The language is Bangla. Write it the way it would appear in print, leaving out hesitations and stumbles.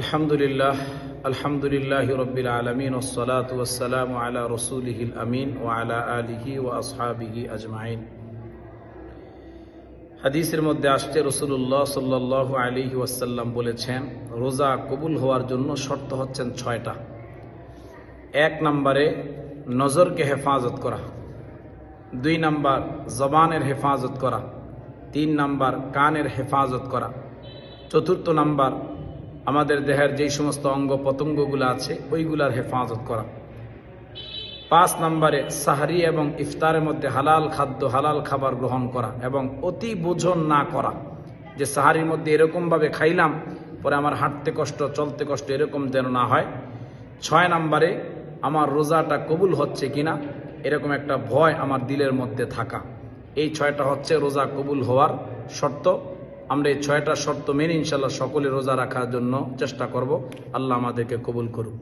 আলহামদুলিল্লাহ রব্বিল আলামিন ওয়াসসালাতু ওয়াসসালামু আলা রাসূলিহিল আমিন ওয়া আলা আলিহি ওয়া আসহাবিহি আজমাইন। হাদিসের মধ্যে আসছে রাসূলুল্লাহ সাল্লাল্লাহু আলাইহি ওয়াসাল্লাম বলেছেন, রোজা কবুল হওয়ার জন্য শর্ত হচ্ছেন ৬টা। ১ নম্বরে নজরকে হেফাজত করা, ২ নম্বর জবানের হেফাজত করা, ৩ নম্বর কানের হেফাজত করা, ৪র্থ নম্বর আমাদের দেহের যেই সমস্ত অঙ্গ প্রত্যঙ্গগুলো আছে ওইগুলার হেফাজত করা, ৫ নম্বরে সাহরি এবং ইফতারের মধ্যে হালাল খাদ্য হালাল খাবার গ্রহণ করা এবং অতি বোঝন না করা, যে সাহারির মধ্যে এরকমভাবে খাইলাম পরে আমার হাঁটতে কষ্ট চলতে কষ্ট, এরকম যেন না হয়। ৬ নম্বরে আমার রোজাটা কবুল হচ্ছে কিনা এরকম একটা ভয় আমার দিলের মধ্যে থাকা। এই ৬টা হচ্ছে রোজা কবুল হওয়ার শর্ত। আমরা এই ৬টা শর্ত মেনে ইনশাল্লাহ সকলে রোজা রাখার জন্য চেষ্টা করব। আল্লাহ আমাদেরকে কবুল করুক।